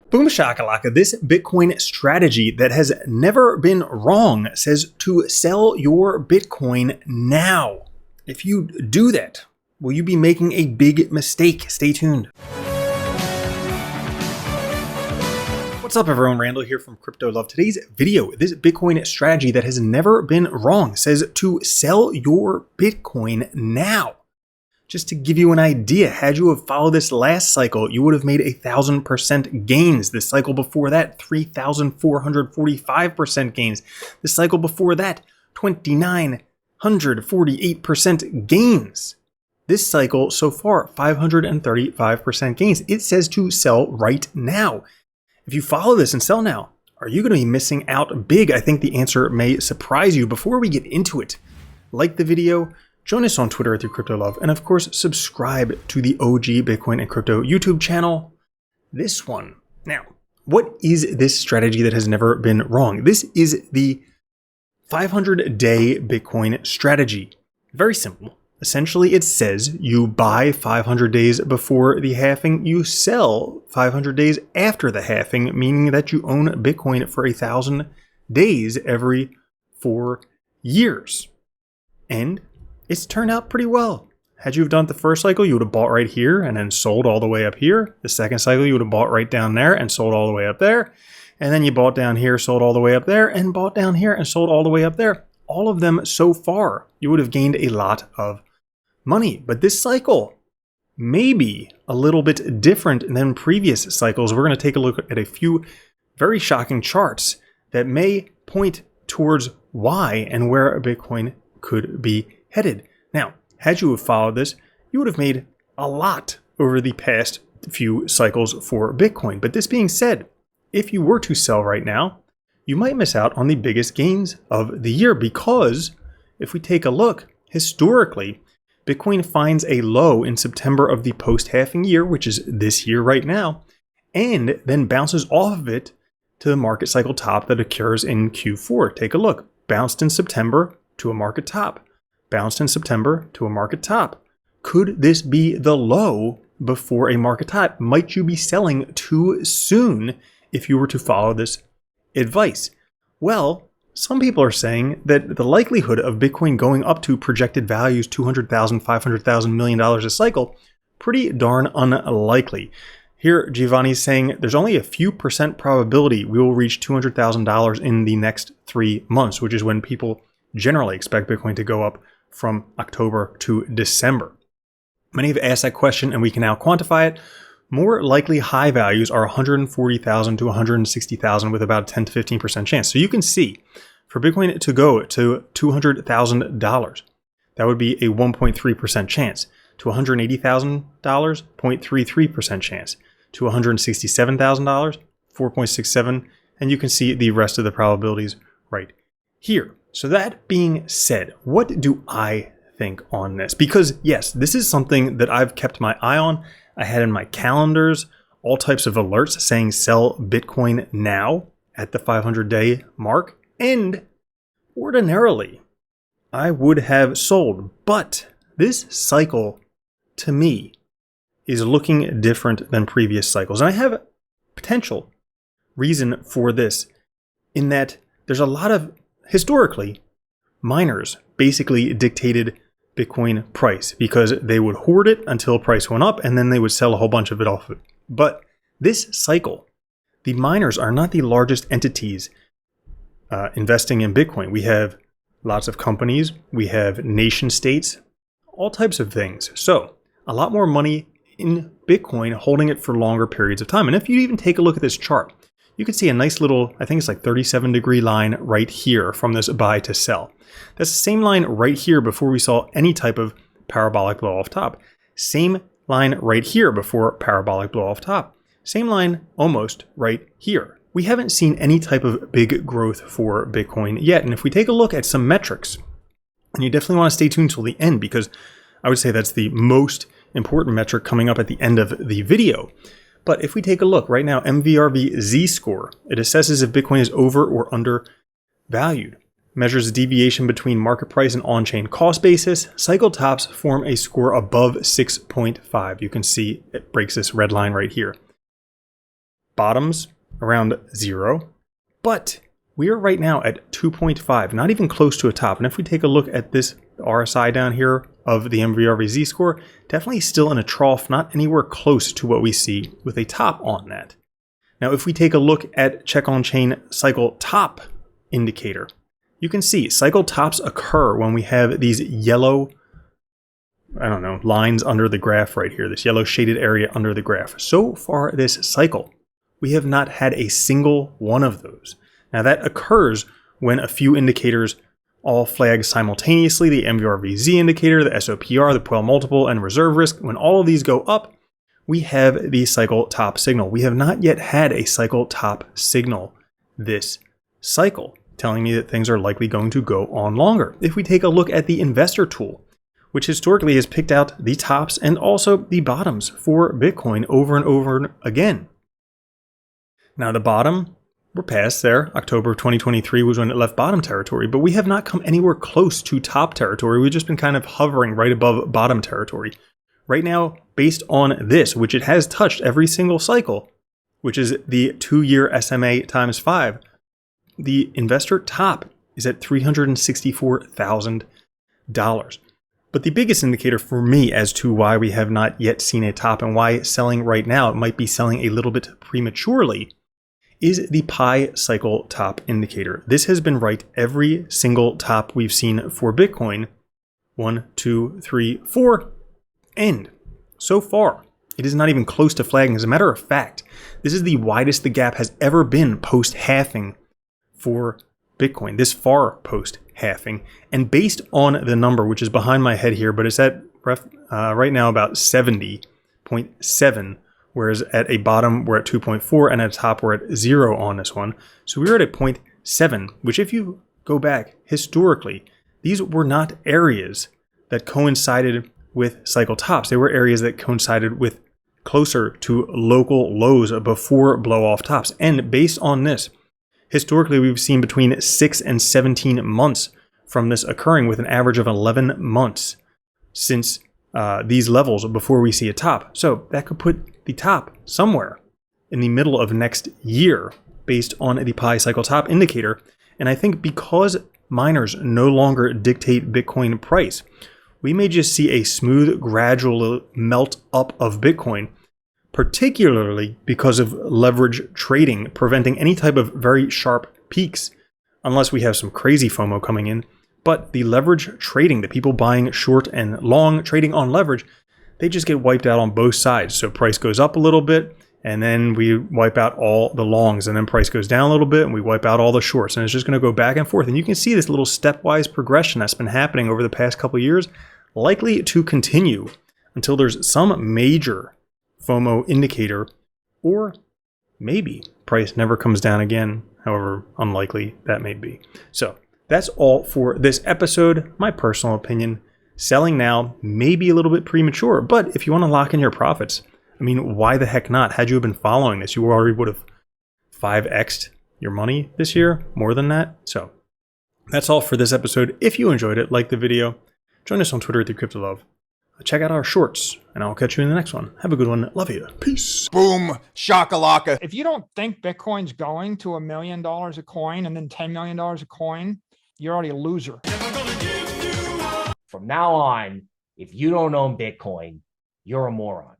Boom shakalaka, this Bitcoin strategy that has never been wrong says to sell your Bitcoin now. If you do that, will you be making a big mistake? Stay tuned. What's up everyone, Randall here from Crypto Love. Today's video, this Bitcoin strategy that has never been wrong says to sell your Bitcoin now. Just to give you an idea, had you have followed this last cycle, you would have made 1,000% gains. The cycle before that, 3,445% gains. The cycle before that, 2,948% gains. This cycle so far, 535% gains. It says to sell right now. If you follow this and sell now, are you going to be missing out big? I think the answer may surprise you. Before we get into it, like the video, join us on Twitter through Crypto Love, and of course, subscribe to the OG Bitcoin and Crypto YouTube channel. This one. Now, what is this strategy that has never been wrong? This is the 500-day Bitcoin strategy. Very simple. Essentially, it says you buy 500 days before the halving, you sell 500 days after the halving, meaning that you own Bitcoin for 1,000 days every 4 years. And it's turned out pretty well. Had you have done it the first cycle, you would have bought right here and then sold all the way up here. The second cycle, you would have bought right down there and sold all the way up there. And then you bought down here, sold all the way up there, and bought down here and sold all the way up there. All of them so far, you would have gained a lot of money. But this cycle may be a little bit different than previous cycles. We're going to take a look at a few very shocking charts that may point towards why and where Bitcoin could be headed. Now, had you have followed this, you would have made a lot over the past few cycles for Bitcoin. But this being said, if you were to sell right now, you might miss out on the biggest gains of the year, because if we take a look, historically, Bitcoin finds a low in September of the post-halving year, which is this year right now, and then bounces off of it to the market cycle top that occurs in Q4. Take a look. Bounced in September to a market top. Bounced in September to a market top. Could this be the low before a market top? Might you be selling too soon if you were to follow this advice? Well, some people are saying that the likelihood of Bitcoin going up to projected values, $200,000, $500,000 million a cycle, pretty darn unlikely. Here, Giovanni's saying there's only a few percent probability we will reach $200,000 in the next 3 months, which is when people generally expect Bitcoin to go up from October to December. Many have asked that question and we can now quantify it. More likely high values are 140,000 to 160,000 with about a 10 to 15% chance. So you can see for Bitcoin to go to $200,000, that would be a 1.3% chance. To $180,000, 0.33% chance. To $167,000, 4.67%. And you can see the rest of the probabilities right here. So that being said, what do I think on this? Because yes, this is something that I've kept my eye on. I had in my calendars all types of alerts saying sell Bitcoin now at the 500-day mark. And ordinarily, I would have sold. But this cycle, to me, is looking different than previous cycles. And I have potential reason for this in that there's a lot of, historically, miners basically dictated Bitcoin price because they would hoard it until price went up and then they would sell a whole bunch of it off of it. But this cycle, the miners are not the largest entities investing in Bitcoin. We have lots of companies, we have nation states, all types of things. So a lot more money in Bitcoin holding it for longer periods of time. And if you even take a look at this chart, you can see a nice little, I think it's like 37-degree line right here from this buy to sell. That's the same line right here before we saw any type of parabolic blow off top. Same line right here before parabolic blow off top. Same line almost right here. We haven't seen any type of big growth for Bitcoin yet. And if we take a look at some metrics, and you definitely want to stay tuned till the end because I would say that's the most important metric coming up at the end of the video. But if we take a look right now, MVRV Z-score, it assesses if Bitcoin is over or undervalued. Measures the deviation between market price and on-chain cost basis. Cycle tops form a score above 6.5. You can see it breaks this red line right here. bottoms around 0, but we are right now at 2.5, not even close to a top. And if we take a look at this RSI down here of the MVRV score, definitely still in a trough, not anywhere close to what we see with a top on that. Now, if we take a look at check on chain cycle top indicator, you can see cycle tops occur when we have these yellow, lines under the graph right here, this yellow shaded area under the graph. So far this cycle, we have not had a single one of those. Now that occurs when a few indicators all flag simultaneously, the MVRVZ indicator, the SOPR, the Puel multiple, and reserve risk. When all of these go up, we have the cycle top signal. We have not yet had a cycle top signal this cycle, telling me that things are likely going to go on longer. If we take a look at the investor tool, which historically has picked out the tops and also the bottoms for Bitcoin over and over again. Now the bottom, we're past there. October of 2023 was when it left bottom territory, but we have not come anywhere close to top territory. We've just been kind of hovering right above bottom territory. Right now, based on this, which it has touched every single cycle, which is the 2-year SMA times 5, the investor top is at $364,000. But the biggest indicator for me as to why we have not yet seen a top and why selling right now, it might be selling a little bit prematurely, is the Pi cycle top indicator. This has been right every single top we've seen for Bitcoin. 1, 2, 3, 4, and so far, it is not even close to flagging. As a matter of fact, this is the widest the gap has ever been post-halving for Bitcoin, this far post-halving. And based on the number, which is behind my head here, but it's at right now about 70.7, whereas at a bottom we're at 2.4 and at a top we're at 0 on this one. So we were at a 0.7, which if you go back historically, these were not areas that coincided with cycle tops. They were areas that coincided with closer to local lows before blow off tops. And based on this, historically we've seen between 6 and 17 months from this occurring, with an average of 11 months since these levels before we see a top. So that could put the top somewhere in the middle of next year based on the Pi cycle top indicator. And I think because miners no longer dictate Bitcoin price, we may just see a smooth, gradual melt up of Bitcoin, particularly because of leverage trading, preventing any type of very sharp peaks, unless we have some crazy FOMO coming in. But the leverage trading, the people buying short and long, trading on leverage, they just get wiped out on both sides. So price goes up a little bit, and then we wipe out all the longs, and then price goes down a little bit, and we wipe out all the shorts. And it's just going to go back and forth. And you can see this little stepwise progression that's been happening over the past couple of years, likely to continue until there's some major FOMO indicator, or maybe price never comes down again, however unlikely that may be. So that's all for this episode. My personal opinion, selling now may be a little bit premature, but if you want to lock in your profits, I mean, why the heck not? Had you been following this, you already would have 5x'd your money this year, more than that. So that's all for this episode. If you enjoyed it, like the video, join us on Twitter at @CryptoLove. Check out our shorts, and I'll catch you in the next one. Have a good one. Love you. Peace. Boom. Shakalaka. If you don't think Bitcoin's going to $1 million a coin and then $10 million a coin, you're already a loser. From now on, if you don't own Bitcoin, you're a moron.